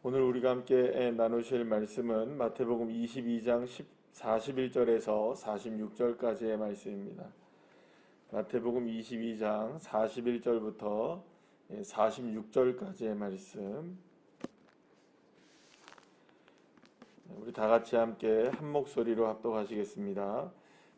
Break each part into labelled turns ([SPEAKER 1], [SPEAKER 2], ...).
[SPEAKER 1] 오늘 우리가 함께 나누실 말씀은 마태복음 22장 41절에서 46절까지의 말씀입니다. 마태복음 22장 41절부터 46절까지의 말씀. 우리 다 같이 함께 한 목소리로 합독하시겠습니다.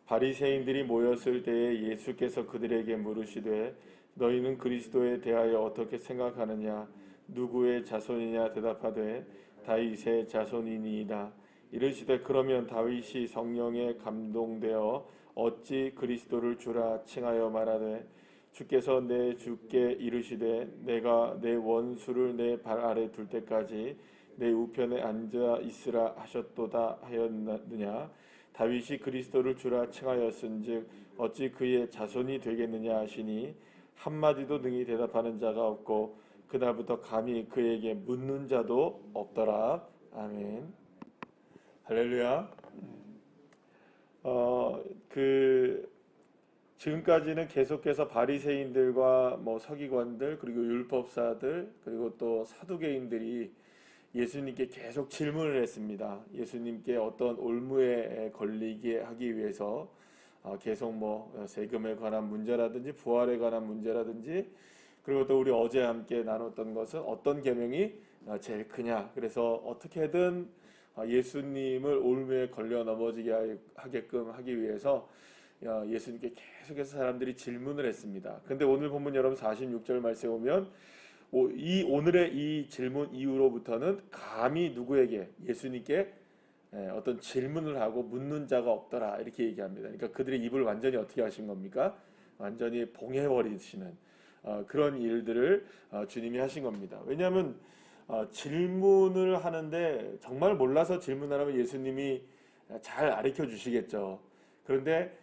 [SPEAKER 1] 바리새인들이 모였을 때에 예수께서 그들에게 물으시되 너희는 그리스도에 대하여 어떻게 생각하느냐? 누구의 자손이냐? 대답하되 다윗의 자손이니이다. 이르시되 그러면 다윗이 성령에 감동되어 어찌 그리스도를 주라 칭하여 말하되 주께서 내 주께 이르시되 내가 내 원수를 내 발 아래 둘 때까지 내 우편에 앉아 있으라 하셨도다 하였느냐? 다윗이 그리스도를 주라 칭하였은즉 어찌 그의 자손이 되겠느냐 하시니 한마디도 능히 대답하는 자가 없고 그날부터 감히 그에게 묻는 자도 없더라. 아멘. 할렐루야. 지금까지는 계속해서 바리새인들과 서기관들 그리고 율법사들 그리고 또 사두개인들이 예수님께 계속 질문을 했습니다. 예수님께 어떤 올무에 걸리게 하기 위해서 계속 세금에 관한 문제라든지 부활에 관한 문제라든지 그리고 또 우리 어제 함께 나눴던 것은 어떤 계명이 제일 크냐. 그래서 어떻게든 예수님을 올무에 걸려 넘어지게 하게끔 하기 위해서 예수님께 계속해서 사람들이 질문을 했습니다. 근데 오늘 본문 여러분 46절 말씀에 보면 오늘의 이 질문 이후로부터는 감히 누구에게 예수님께 어떤 질문을 하고 묻는 자가 없더라 이렇게 얘기합니다. 그러니까 그들의 입을 완전히 어떻게 하신 겁니까? 완전히 봉해버리시는 그런 일들을 주님이 하신 겁니다. 왜냐하면 질문을 하는데 정말 몰라서 질문하라면 예수님이 잘 가르쳐 주시겠죠. 그런데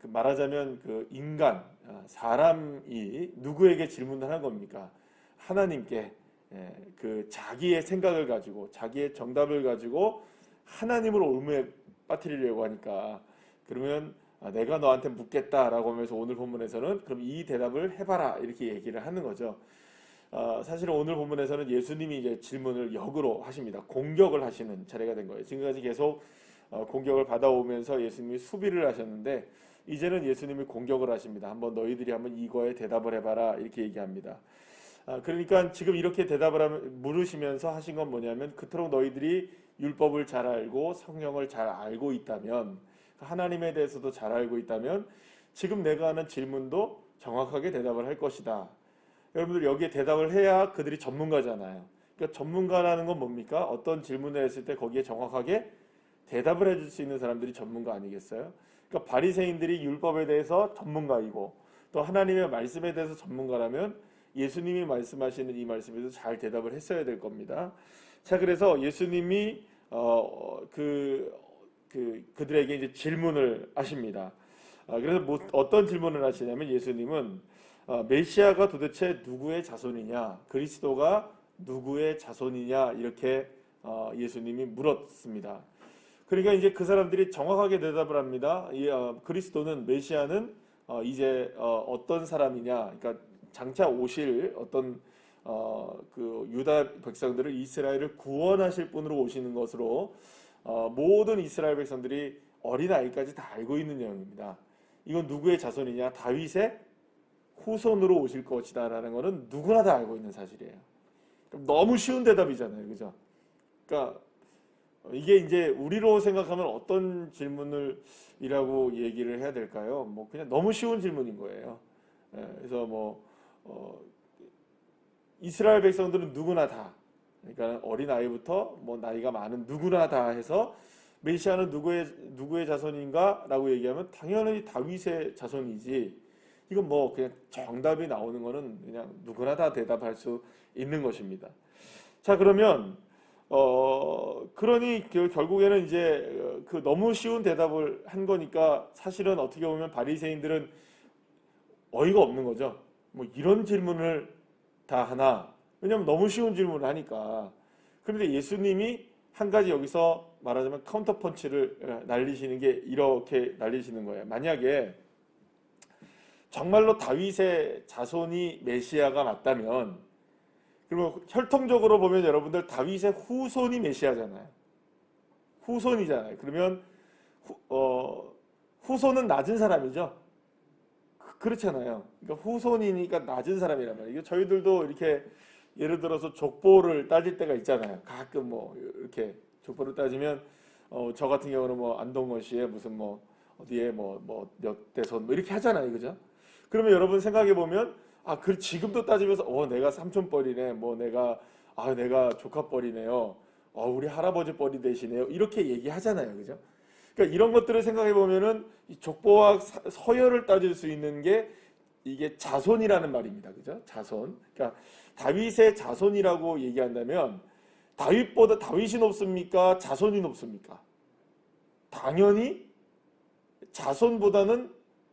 [SPEAKER 1] 말하자면 그 인간, 사람이 누구에게 질문을 하는 겁니까? 하나님께 그 자기의 생각을 가지고 자기의 정답을 가지고 하나님을 올무에 빠뜨리려고 하니까 그러면 내가 너한테 묻겠다라고 하면서 오늘 본문에서는 그럼 이 대답을 해봐라 이렇게 얘기를 하는 거죠. 사실은 오늘 본문에서는 예수님이 이제 질문을 역으로 하십니다. 공격을 하시는 차례가 된 거예요. 지금까지 계속 공격을 받아오면서 예수님이 수비를 하셨는데 이제는 예수님이 공격을 하십니다. 한번 너희들이 한번 이거에 대답을 해봐라 이렇게 얘기합니다. 그러니까 지금 이렇게 물으시면서 하신 건 뭐냐면 그토록 너희들이 율법을 잘 알고 성령을 잘 알고 있다면 하나님에 대해서도 잘 알고 있다면 지금 내가 하는 질문도 정확하게 대답을 할 것이다. 여러분들 여기에 대답을 해야 그들이 전문가잖아요. 그러니까 전문가라는 건 뭡니까? 어떤 질문을 했을 때 거기에 정확하게 대답을 해줄 수 있는 사람들이 전문가 아니겠어요? 그러니까 바리새인들이 율법에 대해서 전문가이고 또 하나님의 말씀에 대해서 전문가라면 예수님이 말씀하시는 이 말씀에도 잘 대답을 했어야 될 겁니다. 자, 그래서 예수님이 그들에게 이제 질문을 하십니다. 그래서 어떤 질문을 하시냐면 예수님은 메시아가 도대체 누구의 자손이냐, 그리스도가 누구의 자손이냐 이렇게 예수님이 물었습니다. 그러니까 이제 그 사람들이 정확하게 대답을 합니다. 그리스도는 메시아는 이제 어떤 사람이냐, 그러니까 장차 오실 어떤 그 유다 백성들을 이스라엘을 구원하실 분으로 오시는 것으로 모든 이스라엘 백성들이 어린아이까지 다 알고 있는 내용입니다. 이건 누구의 자손이냐? 다윗의 후손으로 오실 것이다 라는 것은 누구나 다 알고 있는 사실이에요. 너무 쉬운 대답이잖아요. 그죠? 그러니까 이게 이제 우리로 생각하면 어떤 질문이라고 얘기를 해야 될까요? 그냥 너무 쉬운 질문인 거예요. 그래서 이스라엘 백성들은 누구나 다, 그러니까 어린 아이부터 나이가 많은 누구나 다 해서 메시아는 누구의 자손인가라고 얘기하면 당연히 다윗의 자손이지. 이건 그냥 정답이 나오는 거는 그냥 누구나 다 대답할 수 있는 것입니다. 자, 그러면 그러니 결국에는 이제 그 너무 쉬운 대답을 한 거니까 사실은 어떻게 보면 바리새인들은 어이가 없는 거죠. 이런 질문을 다 하나? 왜냐면 너무 쉬운 질문을 하니까. 그런데 예수님이 한 가지 여기서 말하자면 카운터 펀치를 날리시는 게 이렇게 날리시는 거예요. 만약에 정말로 다윗의 자손이 메시아가 맞다면 그리고 혈통적으로 보면 여러분들 다윗의 후손이 메시아잖아요. 후손이잖아요. 그러면 후손은 낮은 사람이죠. 그렇잖아요. 그러니까 후손이니까 낮은 사람이란 말이에요. 저희들도 이렇게 예를 들어서 족보를 따질 때가 있잖아요. 가끔 뭐 이렇게 족보를 따지면 저 같은 경우는 뭐 안동건 씨의 무슨 뭐 어디에 뭐 몇 대손 뭐 이렇게 하잖아요. 그죠? 그러면 여러분 생각해 보면 지금도 따지면서 내가 삼촌 뻘이네. 뭐 내가 조카 뻘이네요. 우리 할아버지 뻘이 되시네요. 이렇게 얘기하잖아요. 그죠? 그러니까 이런 것들을 생각해 보면은 이 족보와 서열을 따질 수 있는 게 이게 자손이라는 말입니다. 그죠? 자손. 그러니까 다윗의 자손이라고 얘기한다면 다윗이 높습니까? 자손이 높습니까? 당연히 자손보다는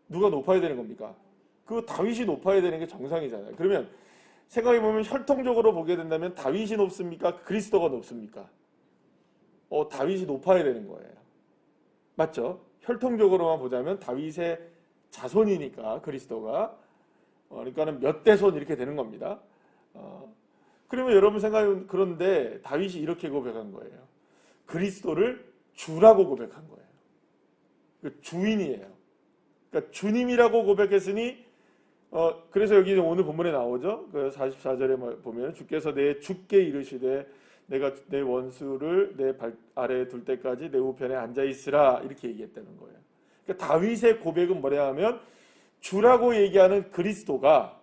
[SPEAKER 1] 누가 높아야 되는 겁니까? 그 다윗이 높아야 되는 게 정상이잖아요. 그러면 생각해 보면 혈통적으로 보게 된다면 다윗이 높습니까? 그리스도가 높습니까? 다윗이 높아야 되는 거예요. 맞죠? 혈통적으로만 보자면 다윗의 자손이니까 그리스도가 그러니까는 몇 대손 이렇게 되는 겁니다. 그러면 여러분 생각해보면 그런데 다윗이 이렇게 고백한 거예요. 그리스도를 주라고 고백한 거예요. 그 주인이에요. 그러니까 주님이라고 고백했으니 그래서 여기 오늘 본문에 나오죠. 그 44절에 보면 주께서 내 주께 이르시되 내가 내 원수를 내 발 아래에 둘 때까지 내 우편에 앉아 있으라 이렇게 얘기했다는 거예요. 그러니까 다윗의 고백은 뭐냐 하면 주라고 얘기하는 그리스도가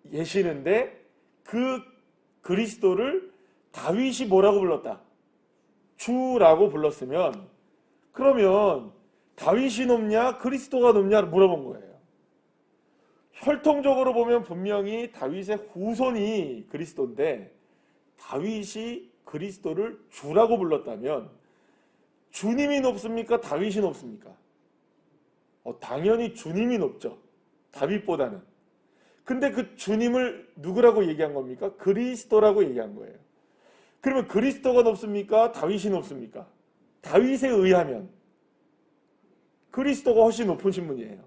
[SPEAKER 1] 계시는데 그 그리스도를 다윗이 뭐라고 불렀다? 주라고 불렀으면 그러면 다윗이 높냐 그리스도가 높냐 물어본 거예요. 혈통적으로 보면 분명히 다윗의 후손이 그리스도인데 다윗이 그리스도를 주라고 불렀다면 주님이 높습니까? 다윗이 높습니까? 당연히 주님이 높죠. 다윗보다는. 근데 그 주님을 누구라고 얘기한 겁니까? 그리스도라고 얘기한 거예요. 그러면 그리스도가 높습니까? 다윗이 높습니까? 다윗에 의하면 그리스도가 훨씬 높으신 분이에요.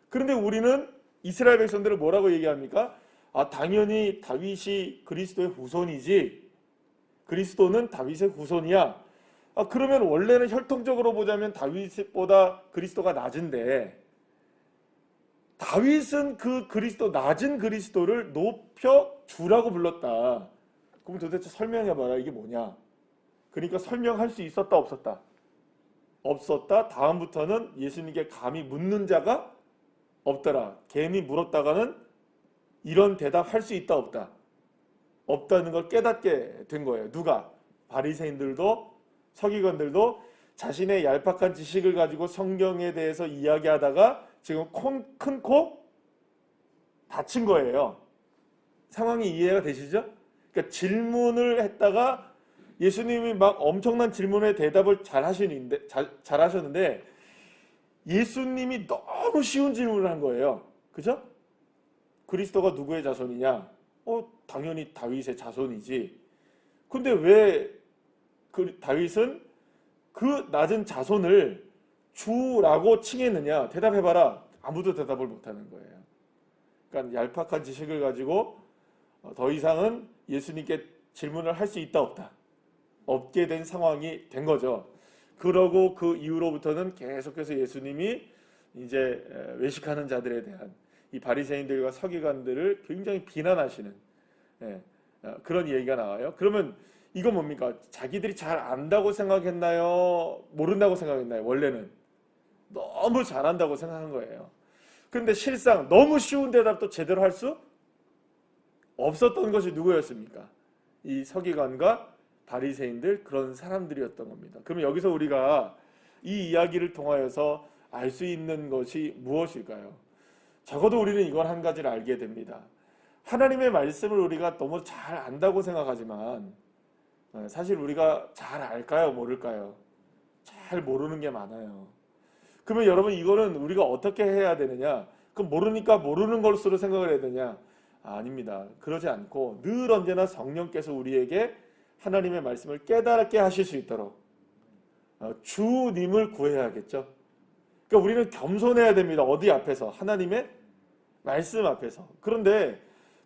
[SPEAKER 1] 그런데 우리는 이스라엘 백성들을 뭐라고 얘기합니까? 당연히 다윗이 그리스도의 후손이지 그리스도는 다윗의 후손이야. 그러면 원래는 혈통적으로 보자면 다윗보다 그리스도가 낮은데 다윗은 그 낮은 그리스도를 높여 주라고 불렀다. 그럼 도대체 설명해봐라. 이게 뭐냐? 그러니까 설명할 수 있었다 없었다? 없었다. 다음부터는 예수님께 감히 묻는 자가 없더라. 괜히 물었다가는 이런 대답할 수 있다 없다? 없다는 걸 깨닫게 된 거예요. 누가? 바리새인들도 서기관들도 자신의 얄팍한 지식을 가지고 성경에 대해서 이야기하다가 지금 큰 코 다친 거예요. 상황이 이해가 되시죠? 그러니까 질문을 했다가 예수님이 막 엄청난 질문에 대답을 잘 하셨는데 예수님이 너무 쉬운 질문을 한 거예요. 그죠? 그리스도가 누구의 자손이냐? 당연히 다윗의 자손이지. 근데 왜 다윗은 그 낮은 자손을 주라고 칭했느냐? 대답해봐라. 아무도 대답을 못하는 거예요. 그러니까 얄팍한 지식을 가지고 더 이상은 예수님께 질문을 할 수 있다 없다? 없게 된 상황이 된 거죠. 그러고 그 이후로부터는 계속해서 예수님이 이제 외식하는 자들에 대한 이 바리새인들과 서기관들을 굉장히 비난하시는 그런 얘기가 나와요. 그러면 이건 뭡니까? 자기들이 잘 안다고 생각했나요? 모른다고 생각했나요? 원래는 너무 잘한다고 생각한 거예요. 그런데 실상 너무 쉬운 대답도 제대로 할 수 없었던 것이 누구였습니까? 이 서기관과 바리새인들, 그런 사람들이었던 겁니다. 그러면 여기서 우리가 이 이야기를 통하여서 알 수 있는 것이 무엇일까요? 적어도 우리는 이건 한 가지를 알게 됩니다. 하나님의 말씀을 우리가 너무 잘 안다고 생각하지만 사실 우리가 잘 알까요? 모를까요? 잘 모르는 게 많아요. 그러면 여러분 이거는 우리가 어떻게 해야 되느냐? 그럼 모르니까 모르는 것으로 생각을 해야 되냐? 아닙니다. 그러지 않고 늘 언제나 성령께서 우리에게 하나님의 말씀을 깨닫게 하실 수 있도록 주님을 구해야겠죠. 그러니까 우리는 겸손해야 됩니다. 어디 앞에서? 하나님의 말씀 앞에서. 그런데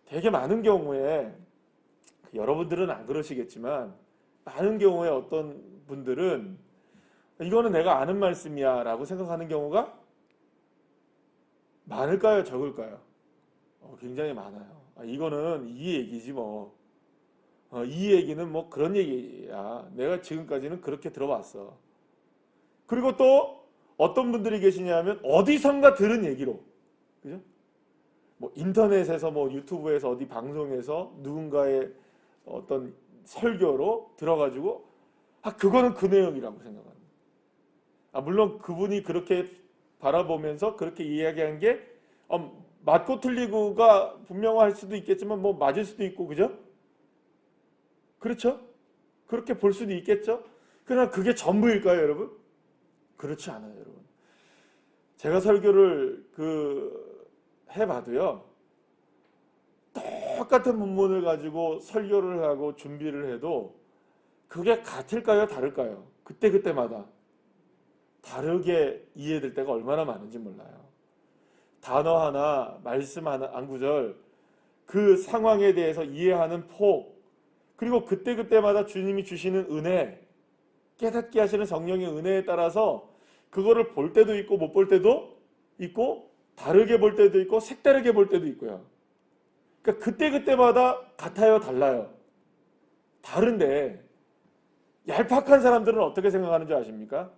[SPEAKER 1] 되게 많은 경우에 여러분들은 안 그러시겠지만 많은 경우에 어떤 분들은 이거는 내가 아는 말씀이야 라고 생각하는 경우가 많을까요? 적을까요? 굉장히 많아요. 이거는 이 얘기지 뭐. 이 얘기는 뭐 그런 얘기야. 내가 지금까지는 그렇게 들어왔어. 그리고 또 어떤 분들이 계시냐면 어디선가 들은 얘기로, 그죠? 뭐 인터넷에서 뭐 유튜브에서 어디 방송에서 누군가의 어떤 설교로 들어가지고 그거는 그 내용이라고 생각합니다. 물론 그분이 그렇게 바라보면서 그렇게 이야기한 게 맞고 틀리고가 분명할 수도 있겠지만 뭐 맞을 수도 있고, 그죠? 그렇죠? 그렇게 볼 수도 있겠죠? 그러나 그게 전부일까요, 여러분? 그렇지 않아요, 여러분. 제가 설교를 해봐도요, 똑같은 문문을 가지고 설교를 하고 준비를 해도 그게 같을까요, 다를까요? 그때마다 다르게 이해될 때가 얼마나 많은지 몰라요. 단어 하나, 말씀 하나, 한 구절, 그 상황에 대해서 이해하는 폭, 그리고 그때마다 주님이 주시는 은혜, 깨닫게 하시는 성령의 은혜에 따라서 그거를 볼 때도 있고 못 볼 때도 있고, 다르게 볼 때도 있고 색다르게 볼 때도 있고요. 그러니까 그때마다 같아요, 달라요? 다른데 얄팍한 사람들은 어떻게 생각하는 줄 아십니까?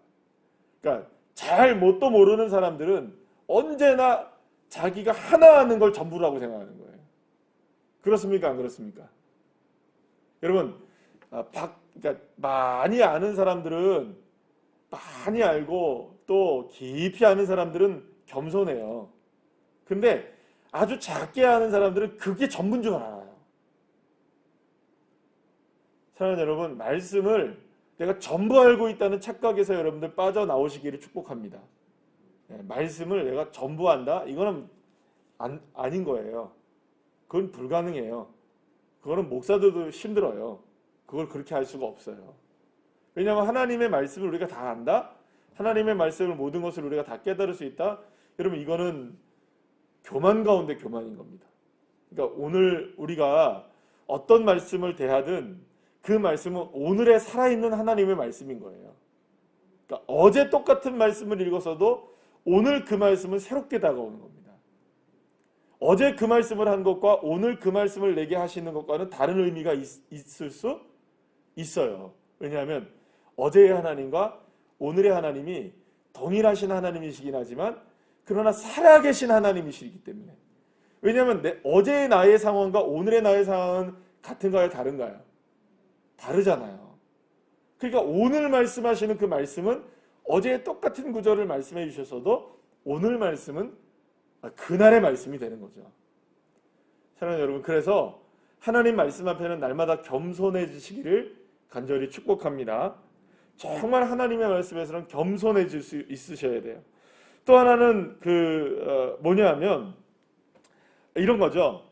[SPEAKER 1] 그러니까 잘 뭣도 모르는 사람들은 언제나 자기가 하나 아는 걸 전부라고 생각하는 거예요. 그렇습니까? 안 그렇습니까? 여러분, 그러니까 많이 아는 사람들은 많이 알고 또 깊이 아는 사람들은 겸손해요. 근데 아주 작게 아는 사람들은 그게 전부인 줄 알아요. 사랑하는 여러분, 말씀을 내가 전부 알고 있다는 착각에서 여러분들 빠져나오시기를 축복합니다. 말씀을 내가 전부 안다? 이거는 아닌 거예요. 그건 불가능해요. 그거는 목사들도 힘들어요. 그걸 그렇게 할 수가 없어요. 왜냐하면 하나님의 말씀을 우리가 다 안다? 하나님의 말씀을 모든 것을 우리가 다 깨달을 수 있다? 여러분, 이거는 교만 가운데 교만인 겁니다. 그러니까 오늘 우리가 어떤 말씀을 대하든 그 말씀은 오늘에 살아있는 하나님의 말씀인 거예요. 그러니까 어제 똑같은 말씀을 읽었어도 오늘 그 말씀은 새롭게 다가오는 겁니다. 어제 그 말씀을 한 것과 오늘 그 말씀을 내게 하시는 것과는 다른 의미가 있을 수 있어요. 왜냐하면 어제의 하나님과 오늘의 하나님이 동일하신 하나님이시긴 하지만 그러나 살아계신 하나님이시기 때문에. 왜냐하면 어제의 나의 상황과 오늘의 나의 상황은 같은가요, 다른가요? 다르잖아요. 그러니까 오늘 말씀하시는 그 말씀은 어제의 똑같은 구절을 말씀해 주셨어도 오늘 말씀은 그날의 말씀이 되는 거죠. 사랑하는 여러분, 그래서 하나님 말씀 앞에는 날마다 겸손해지시기를 간절히 축복합니다. 정말 하나님의 말씀에서는 겸손해질 수 있으셔야 돼요. 또 하나는 뭐냐면 이런 거죠.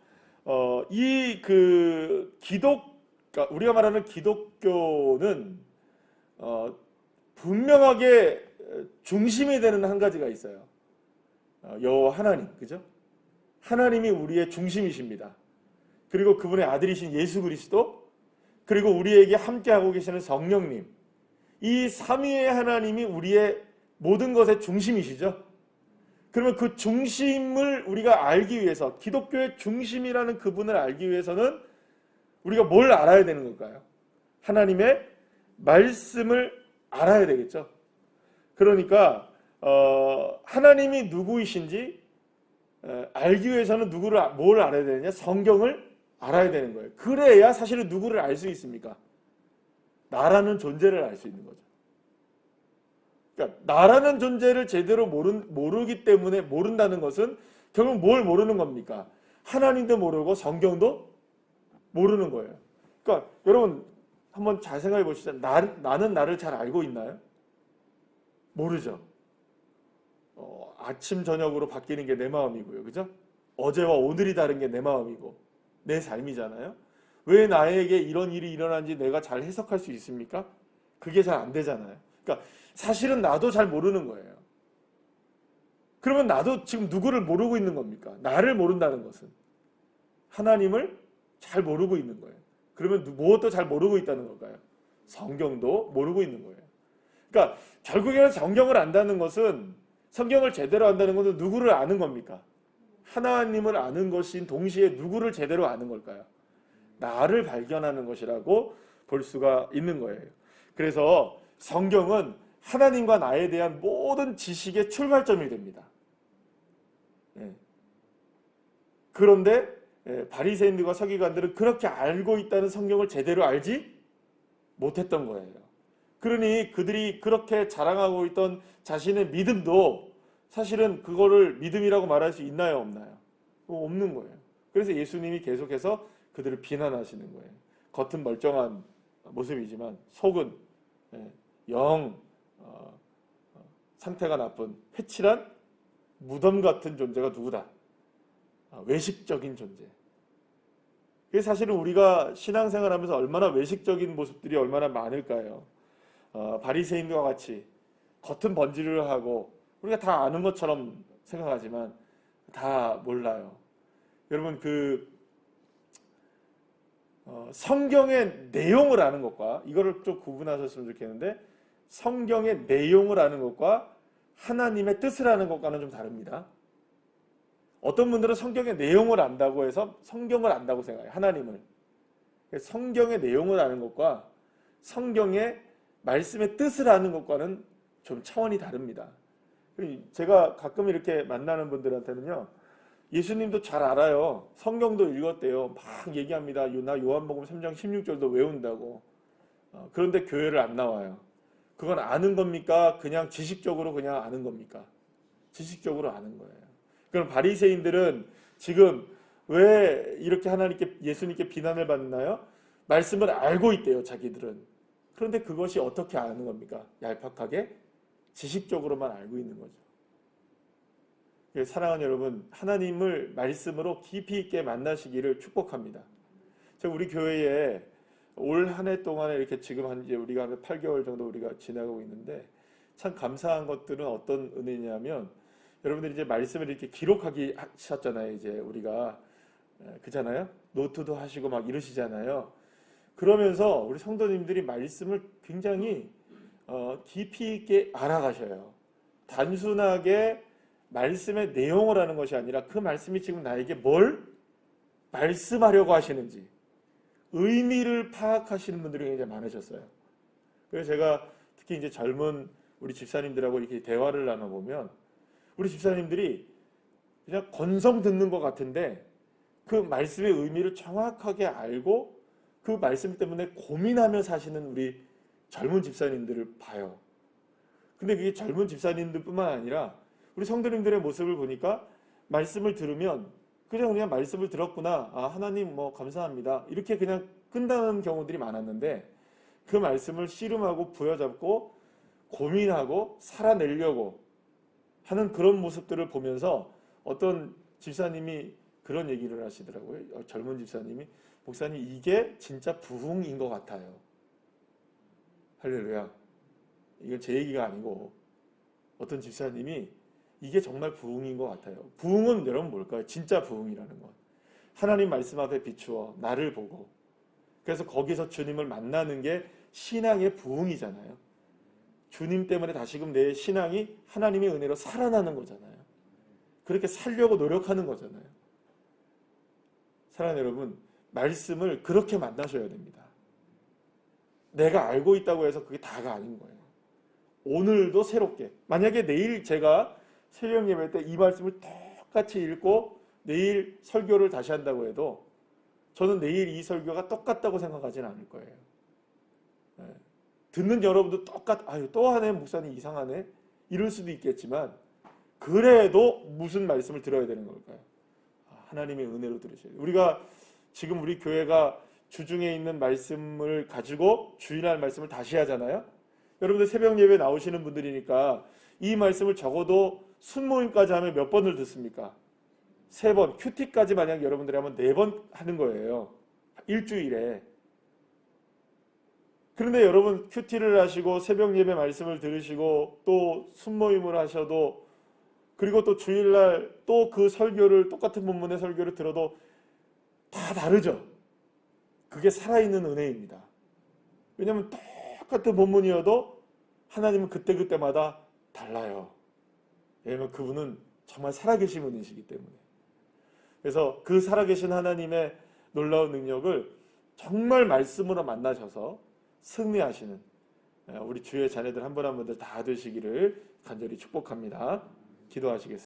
[SPEAKER 1] 그러니까 우리가 말하는 기독교는 분명하게 중심이 되는 한 가지가 있어요. 여호와 하나님, 그죠? 하나님이 우리의 중심이십니다. 그리고 그분의 아들이신 예수 그리스도, 그리고 우리에게 함께하고 계시는 성령님, 이 삼위의 하나님이 우리의 모든 것의 중심이시죠. 그러면 그 중심을 우리가 알기 위해서, 기독교의 중심이라는 그분을 알기 위해서는 우리가 뭘 알아야 되는 걸까요? 하나님의 말씀을 알아야 되겠죠. 그러니까 하나님이 누구이신지 알기 위해서는 뭘 알아야 되느냐? 성경을 알아야 되는 거예요. 그래야 사실은 누구를 알 수 있습니까? 나라는 존재를 알 수 있는 거죠. 그러니까 나라는 존재를 제대로 모르기 때문에 모른다는 것은 결국 뭘 모르는 겁니까? 하나님도 모르고 성경도 모르는 거예요. 그러니까 여러분 한번 잘 생각해 보시죠. 나는 나를 잘 알고 있나요? 모르죠. 아침 저녁으로 바뀌는 게 내 마음이고요. 그죠? 어제와 오늘이 다른 게 내 마음이고 내 삶이잖아요. 왜 나에게 이런 일이 일어난지 내가 잘 해석할 수 있습니까? 그게 잘 안 되잖아요. 그러니까 사실은 나도 잘 모르는 거예요. 그러면 나도 지금 누구를 모르고 있는 겁니까? 나를 모른다는 것은 하나님을 잘 모르고 있는 거예요. 그러면 무엇도 잘 모르고 있다는 걸까요? 성경도 모르고 있는 거예요. 그러니까 결국에는 성경을 안다는 것은, 성경을 제대로 안다는 것은 누구를 아는 겁니까? 하나님을 아는 것인 동시에 누구를 제대로 아는 걸까요? 나를 발견하는 것이라고 볼 수가 있는 거예요. 그래서 성경은 하나님과 나에 대한 모든 지식의 출발점이 됩니다. 그런데 바리새인들과 서기관들은 그렇게 알고 있다는 성경을 제대로 알지 못했던 거예요. 그러니 그들이 그렇게 자랑하고 있던 자신의 믿음도 사실은 그거를 믿음이라고 말할 수 있나요, 없나요? 없는 거예요. 그래서 예수님이 계속해서 그들을 비난하시는 거예요. 겉은 멀쩡한 모습이지만 속은 영 상태가 나쁜 회칠한 무덤 같은 존재가 누구다? 외식적인 존재. 그래서 사실은 우리가 신앙생활하면서 얼마나 외식적인 모습들이 얼마나 많을까요? 바리새인과 같이 겉은 번지르르 하고 우리가 다 아는 것처럼 생각하지만 다 몰라요. 여러분 성경의 내용을 아는 것과, 이거를 좀 구분하셨으면 좋겠는데, 성경의 내용을 아는 것과 하나님의 뜻을 아는 것과는 좀 다릅니다. 어떤 분들은 성경의 내용을 안다고 해서 성경을 안다고 생각해요. 하나님을. 성경의 내용을 아는 것과 성경의 말씀의 뜻을 아는 것과는 좀 차원이 다릅니다. 제가 가끔 이렇게 만나는 분들한테는요, 예수님도 잘 알아요. 성경도 읽었대요. 막 얘기합니다. 나 요한복음 3장 16절도 외운다고. 그런데 교회를 안 나와요. 그건 아는 겁니까? 그냥 지식적으로 그냥 아는 겁니까? 지식적으로 아는 거예요. 그럼 바리새인들은 지금 왜 이렇게 예수님께 비난을 받나요? 말씀을 알고 있대요, 자기들은. 그런데 그것이 어떻게 아는 겁니까? 얄팍하게 지식적으로만 알고 있는 거죠. 사랑하는 여러분, 하나님을 말씀으로 깊이 있게 만나시기를 축복합니다. 제가 우리 교회에 올 한 해 동안에 이렇게 지금 이제 우리가 한 8개월 정도 우리가 지나가고 있는데, 참 감사한 것들은 어떤 은혜냐면, 여러분들이 이제 말씀을 이렇게 기록하기 하셨잖아요. 이제 우리가 그잖아요. 노트도 하시고 막 이러시잖아요. 그러면서 우리 성도님들이 말씀을 굉장히 깊이 있게 알아가셔요. 단순하게 말씀의 내용을 하는 것이 아니라 그 말씀이 지금 나에게 뭘 말씀하려고 하시는지 의미를 파악하시는 분들이 굉장히 많으셨어요. 그래서 제가 특히 이제 젊은 우리 집사님들하고 이렇게 대화를 나눠보면 우리 집사님들이 그냥 건성 듣는 것 같은데 그 말씀의 의미를 정확하게 알고 그 말씀 때문에 고민하며 사시는 우리 젊은 집사님들을 봐요. 근데 그게 젊은 집사님들뿐만 아니라 우리 성도님들의 모습을 보니까 말씀을 들으면 그냥 말씀을 들었구나. 하나님 감사합니다. 이렇게 그냥 끝나는 경우들이 많았는데 그 말씀을 씨름하고 부여잡고 고민하고 살아내려고 하는 그런 모습들을 보면서 어떤 집사님이 그런 얘기를 하시더라고요. 젊은 집사님이, 목사님 이게 진짜 부흥인 것 같아요. 할렐루야. 이건 제 얘기가 아니고 어떤 집사님이 이게 정말 부흥인 것 같아요. 부흥은 여러분 뭘까요? 진짜 부흥이라는 것. 하나님 말씀 앞에 비추어 나를 보고 그래서 거기서 주님을 만나는 게 신앙의 부흥이잖아요. 주님 때문에 다시금 내 신앙이 하나님의 은혜로 살아나는 거잖아요. 그렇게 살려고 노력하는 거잖아요. 사랑하는 여러분, 말씀을 그렇게 만나셔야 됩니다. 내가 알고 있다고 해서 그게 다가 아닌 거예요. 오늘도 새롭게, 만약에 내일 제가 새벽 예배 때 이 말씀을 똑같이 읽고 내일 설교를 다시 한다고 해도 저는 내일 이 설교가 똑같다고 생각하지는 않을 거예요. 듣는 여러분도 또 하네, 목사님 이상하네 이럴 수도 있겠지만 그래도 무슨 말씀을 들어야 되는 걸까요? 하나님의 은혜로 들으셔야 돼요. 우리가 지금 우리 교회가 주중에 있는 말씀을 가지고 주일날 말씀을 다시 하잖아요. 여러분들 새벽 예배 나오시는 분들이니까 이 말씀을 적어도 순모임까지 하면 몇 번을 듣습니까? 3번. 큐티까지 만약 여러분들이 하면 4번 하는 거예요. 일주일에. 그런데 여러분 큐티를 하시고 새벽 예배 말씀을 들으시고 또 순모임을 하셔도 그리고 또 주일날 또 그 설교를 똑같은 본문의 설교를 들어도 다 다르죠. 그게 살아있는 은혜입니다. 왜냐하면 똑같은 본문이어도 하나님은 그때그때마다 달라요. 왜냐하면 그분은 정말 살아계신 분이시기 때문에. 그래서 그 살아계신 하나님의 놀라운 능력을 정말 말씀으로 만나셔서 승리하시는 우리 주의 자녀들 한 분 한 분들 다 되시기를 간절히 축복합니다. 기도하시겠습니다.